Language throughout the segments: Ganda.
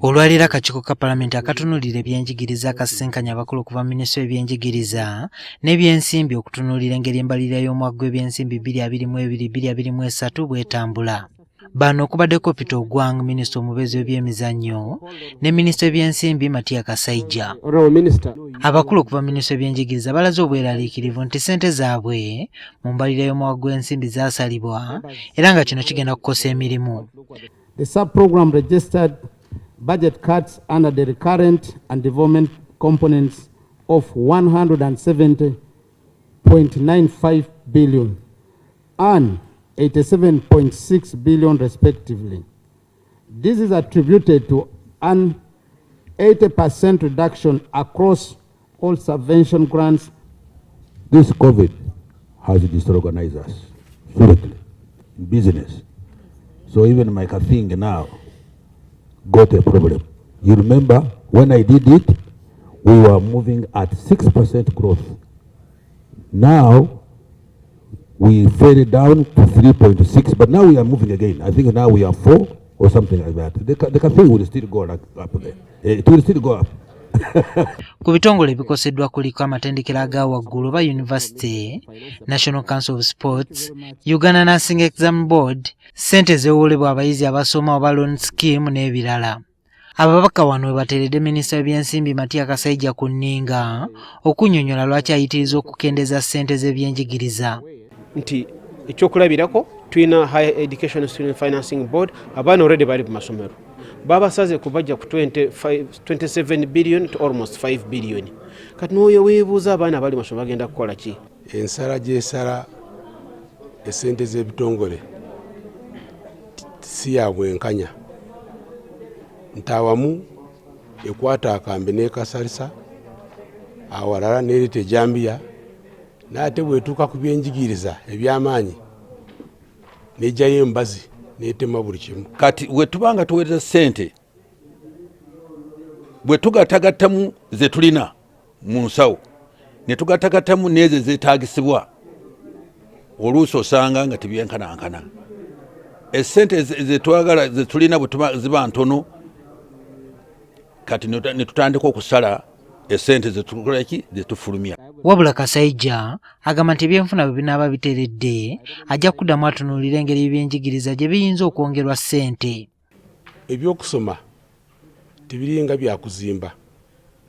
Olwaliro akakiiko ka Paalamenti akatunulira ebyenjigiriza akasenkanya abakulu okuva mu Minisitule y'ebyenjigiriza n'ebyensimbi okutunuulira engeri embalirira y'omwaka gw'ebyensimbi 2022-2023 bw'etambula. Bano kubaddeko Peter Ogwang, Minisita omubeezi w'ebyemizannyo, ne Minisita w'ebyensimbi Matia Kasaija. Abakulu okuva mu Minisitule y'ebyenjigiriza balaze obwerariikirivu nti ssente zaabwe mu mbalirira y'omwaka gw'ensimbi zaasalibwa era nga kino kigenda kukosa emirimu. The sub-program registered budget cuts under the recurrent and development components of 170.95 billion and 87.6 billion respectively. This is attributed to an 80% reduction across all subvention grants. This COVID has disorganized us seriously in business. So even my thing now got a problem. You remember when I did it, we were moving at 6% growth. Now we fell down to 3.6, but now we are moving again. I think now we are 4 or something like that. The cafe will still go up there. It will still go up. Ku bitongole ebikoseddwa kuliko amatendekero agawagulu ba University, National Council of Sports, Uganda Nursing Exam Board, ssente ezewolebwa abayizi abasoma oba loan scheme n'ebirala. Ababaka wano bateredde Minisita w'ebyensimbi Matia Kasaija ku nninga okunnyonnyola lwaki ayitiriza okukendeza ssente z'ebyenjigiriza. Nti ekyokulabirako tulina Higher Education Student Financing Board abaana already bali mu masomero. Babasaze kubajja ku 27 billion to almost 5 billion. Kati n'oyo weebuuza abaana bali masomero bagenda kukola ki? Ensala gy'esala essente z'ebitongole si ya bwenkanya. Ntawamu ekwata akambe n'ekasalisa awalala n'ereeta ejambiya n'ate bwetuuka ku byenjigiriza eby'amaanyi n'ejjayo embazi n'etema buli kimu. Kati wetubanga tuweereza ssente bwe tugatagattamu ze tulina mu nsawo ne tugatagattamu n'ezo zeetaagisibwa oluusi osanga nga tibyenkanankana. Essente zetwagala ze tulina bwe ziba ntono kati ne tutandika okusala essente zetukolaki zetufulumya. Wabula Kasaija agamba nti ebyenfuna bwe binaaba biteredde ajja kuddamu atunuulira engeri ebyenjigiriza gye biyinza okwongerwa ssente. Ebyokusoma tebiringa byakuzimba.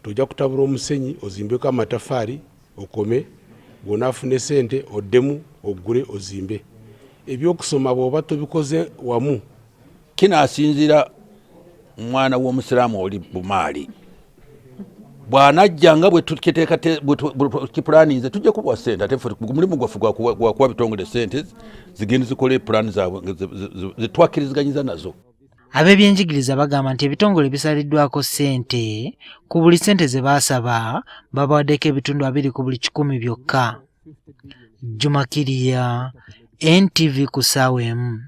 Tojja kutabula omusenyi ozimbeko amataffaali okome, bw'onaafune ssente oddemu oggule ozimbe. Ebyokusoma bw'oba tobikoze wamu kinaasinzira mwana w'omusiraamu oli bumaali. Bw'anajja nga bwe tukipulaninze tujja kubawa ssente ate mulimu gwaffe gwa kuba bitongole ssente zigenda zikole pulaani zaabwe zetwakkirizganyiza nazo. Ab'ebyenjigiriza bagamba nti ebitongole bisaliddwako ssente ku buli ssente ze baasaba babawaddeko ebitundu 2 ku buli 100 byokka. Jumakiriya, NTV ku ssaawa emu.